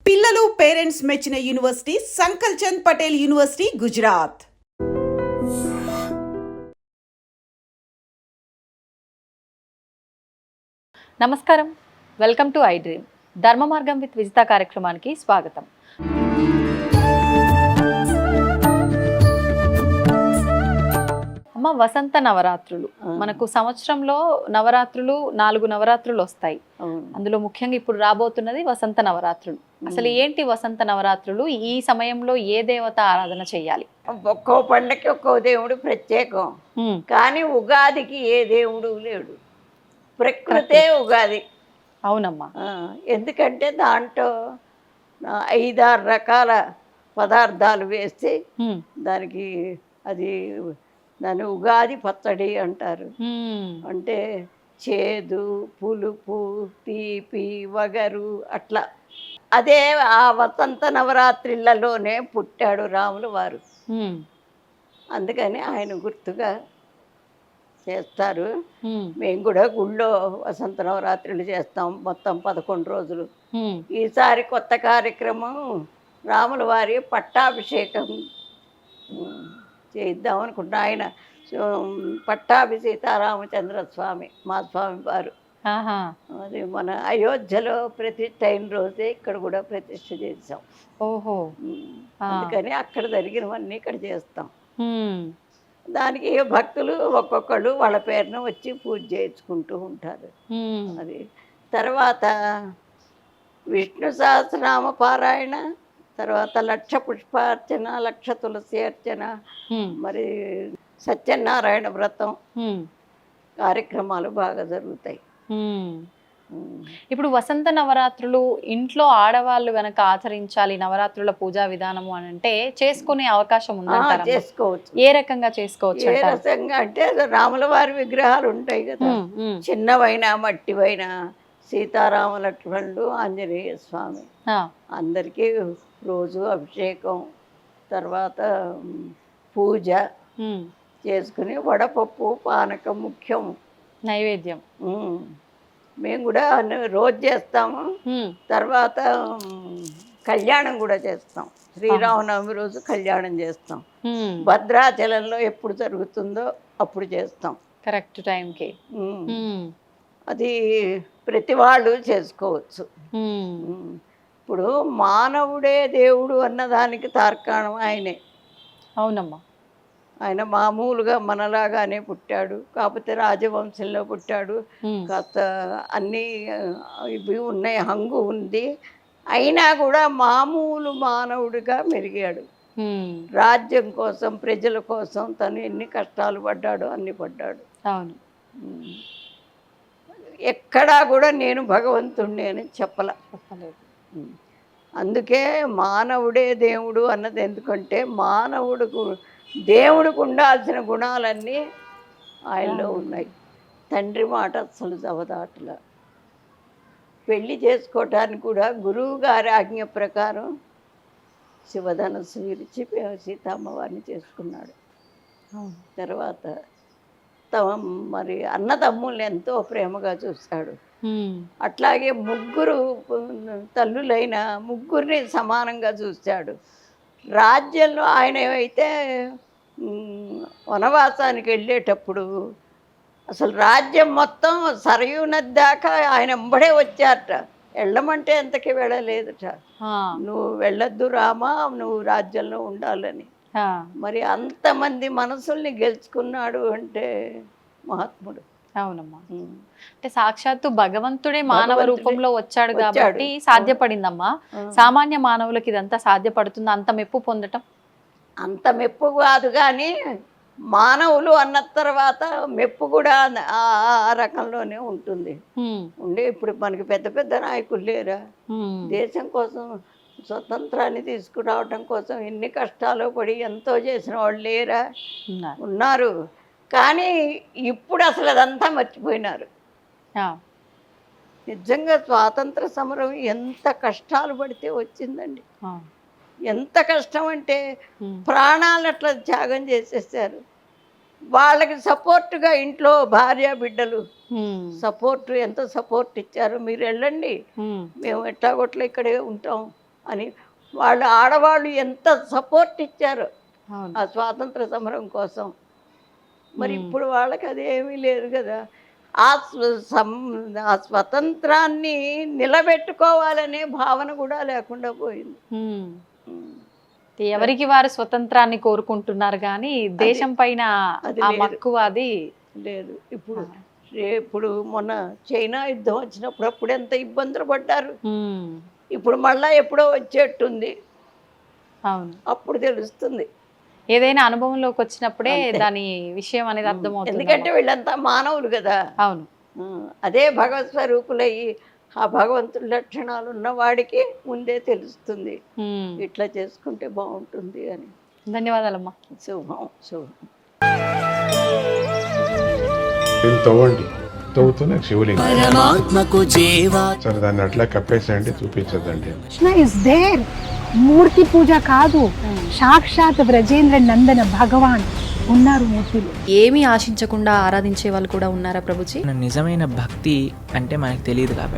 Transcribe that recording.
పిల్లలు పేరెంట్స్ మెచ్చిన university సంకల్ Chand Patel university Gujarat. నమస్కారం, వెల్కమ్ టు ఐ డ్రీమ్. ధర్మ మార్గం విత్ విజిత కార్యక్రమానికి స్వాగతం. అమ్మ, వసంత నవరాత్రులు మనకు సంవత్సరంలో నవరాత్రులు 4 నవరాత్రులు వస్తాయి. అందులో ముఖ్యంగా ఇప్పుడు రాబోతున్నది వసంత నవరాత్రులు. అసలు ఏంటి వసంత నవరాత్రులు? ఈ సమయంలో ఏ దేవత ఆరాధన చేయాలి? ఒక్కో పండగకి ఒక్కో దేవుడు ప్రత్యేకం, కానీ ఉగాదికి ఏ దేవుడు లేడు. ప్రకృతే ఉగాది. అవునమ్మా. ఎందుకంటే దాంట్లో 5-6 రకాల పదార్థాలు వేస్తే దానికి దాని ఉగాది పచ్చడి అంటారు. అంటే చేదు, పులుపు, తీపి, వగరు అట్లా. అదే ఆ వసంత నవరాత్రిలలోనే పుట్టాడు రాములు వారు. అందుకని ఆయన గుర్తుగా చేస్తారు. మేము కూడా గుళ్ళో వసంత నవరాత్రులు చేస్తాం, మొత్తం 11 రోజులు. ఈసారి కొత్త కార్యక్రమం రాముల వారి పట్టాభిషేకం చేద్దాం అనుకుంటున్నా. ఆయన పట్టాభి సీతారామచంద్ర స్వామి మా స్వామి వారు. అది మన అయోధ్యలో ప్రతిష్ఠ అయిన రోజే ఇక్కడ కూడా ప్రతిష్ఠ చేసాం. ఓహో. అందుకని అక్కడ జరిగినవన్నీ ఇక్కడ చేస్తాం. దానికి భక్తులు ఒక్కొక్కళ్ళు వాళ్ళ పేరున వచ్చి పూజ చేయించుకుంటూ ఉంటారు. అది తర్వాత విష్ణు సహస్రనామ పారాయణ, తర్వాత 1,00,000 పుష్పార్చన, 1,00,000 తులసి అర్చన, మరి సత్యనారాయణ వ్రతం కార్యక్రమాలు బాగా జరుగుతాయి. ఇప్పుడు వసంత నవరాత్రులు ఇంట్లో ఆడవాళ్ళు గనక ఆచరించాలి నవరాత్రుల పూజా విధానము అని అంటే చేసుకునే అవకాశం ఉందంటారా? చేసుకోవచ్చు. ఏ రకంగా చేసుకోవచ్చు? ఏ రకంగా అంటే రాముల వారి విగ్రహాలు ఉంటాయి కదా, చిన్నవైనా మట్టివైనా, సీతారామ లక్ష్మణుడు, ఆంజనేయ స్వామి, అందరికీ రోజు అభిషేకం, తర్వాత పూజ చేసుకుని వడపప్పు పానకం ముఖ్యం నైవేద్యం. మేము కూడా రోజు చేస్తాము. తర్వాత కళ్యాణం కూడా చేస్తాం. శ్రీరామనవమి రోజు కళ్యాణం చేస్తాం. భద్రాచలంలో ఎప్పుడు జరుగుతుందో అప్పుడు చేస్తాం, కరెక్ట్ టైంకి. అది ప్రతి వాళ్ళు చేసుకోవచ్చు. ఇప్పుడు మానవుడే దేవుడు అన్నదానికి తార్కాణం ఆయనే. అవునమ్మా. ఆయన మామూలుగా మనలాగానే పుట్టాడు, కాకపోతే రాజవంశంలో పుట్టాడు. కాస్త అన్నీ ఇవి ఉన్నాయి, హంగు ఉంది. అయినా కూడా మామూలు మానవుడిగా మెరిగాడు. రాజ్యం కోసం, ప్రజల కోసం తను ఎన్ని కష్టాలు పడ్డాడో అన్ని పడ్డాడు. అవును. ఎక్కడా కూడా నేను భగవంతుణ్ణి అని చెప్పలేదు. అందుకే మానవుడే దేవుడు అన్నది. ఎందుకంటే మానవుడికి దేవుడికి ఉండాల్సిన గుణాలన్నీ ఆయనలో ఉన్నాయి. తండ్రి మాట అసలు జవదాటల. పెళ్లి చేసుకోవటానికి కూడా గురువు గారి ఆజ్ఞ ప్రకారం శివధనస్సు విరిచి సీతమ్మవారిని చేసుకున్నాడు. తర్వాత మరి అన్నదమ్ముల్ని ఎంతో ప్రేమగా చూశాడు. అట్లాగే 3 తల్లులైన 3 సమానంగా చూశాడు. రాజ్యంలో ఆయన అయితే వనవాసానికి వెళ్ళేటప్పుడు అసలు రాజ్యం మొత్తం సరయూ నది దాకా ఆయన ఎంబడే వచ్చారట. వెళ్ళమంటే ఎంతకి వెళ్ళలేదట. నువ్వు వెళ్ళొద్దు రామా, నువ్వు రాజ్యంలో ఉండాలని. మరి అంతమంది మనసుల్ని గెలుచుకున్నాడు అంటే మహాత్ముడు. అవునమ్మా. అంటే సాక్షాత్తు భగవంతుడే మానవ రూపంలో వచ్చాడు కాబట్టి సాధ్యపడిందమ్మా. సామాన్య మానవులకి ఇదంతా సాధ్యపడుతుంది? అంత మెప్పు పొందటం అంత మెప్పు కాదు, కానీ మానవులు అన్న తర్వాత మెప్పు కూడా ఆ రకంలోనే ఉంటుంది. ఉండే ఇప్పుడు మనకి పెద్ద పెద్ద నాయకులు లేరా? దేశం కోసం, స్వతంత్రాన్ని తీసుకురావటం కోసం ఎన్ని కష్టాలు పడి ఎంతో చేసిన వాళ్ళు లేరా? ఉన్నారు. కానీ ఇప్పుడు అసలు అదంతా మర్చిపోయినారు. నిజంగా స్వాతంత్ర సమరం ఎంత కష్టాలు పడితే వచ్చిందండి. ఎంత కష్టం అంటే ప్రాణాలు అట్లా త్యాగం చేసేసారు. వాళ్ళకి సపోర్టుగా ఇంట్లో భార్య బిడ్డలు సపోర్ట్, ఎంత సపోర్ట్ ఇచ్చారు. మీరు వెళ్ళండి, మేము ఎట్లాగొట్లా ఇక్కడే ఉంటాం అని వాళ్ళు ఆడవాళ్ళు ఎంత సపోర్ట్ ఇచ్చారు అవును. ఆ స్వాతంత్ర సమరం కోసం. మరి ఇప్పుడు వాళ్ళకి అదేమీ లేదు కదా. ఆ స్వతంత్రాన్ని నిలబెట్టుకోవాలనే భావన కూడా లేకుండా పోయింది. ఉమ్. ఎవరికి వారు స్వతంత్రాన్ని కోరుకుంటున్నారు కానీ దేశం పైన అది ఆ లేదు. మక్కువ అది లేదు. ఇప్పుడు మొన్న చైనా యుద్ధం వచ్చినప్పుడు అప్పుడు ఎంత ఇబ్బందులు పడ్డారు. ఉమ్. ఇప్పుడు మళ్ళా ఎప్పుడో వచ్చేట్టుంది, అవును. అప్పుడు తెలుస్తుంది. ఏదైనా అనుభవంలోకి వచ్చినప్పుడే అంతే. దాని విషయం అనేది అర్థమవుతుంది. ఎందుకంటే వీళ్ళంతా మానవులు కదా. అవును. అదే భగవత్ స్వరూపులయ్యి ఆ భగవంతుడి లక్షణాలు ఉన్న వాడికి ముందే తెలుస్తుంది ఉమ్. ఇట్లా చేసుకుంటే బాగుంటుంది అని. ధన్యవాదాలమ్మా. శుభం శుభం. దీన్ని తవ్వండి, తవ్వుతూనే శివలింగం. పరమాత్మకు జీవా సరే దాన్ని అట్లా కప్పేసేయండి, చూపించదండి. Krishna is there. మూర్తి పూజ కాదు, సాక్షాత్ బ్రజేంద్ర నందన భగవాన్ ఉన్నారు మూర్తిలో. ఏమీ ఆశించకుండా ఆరాధించే వాళ్ళు కూడా ఉన్నారా ప్రభుజీ? నిజమైన భక్తి అంటే మనకు తెలియదు కాబట్టి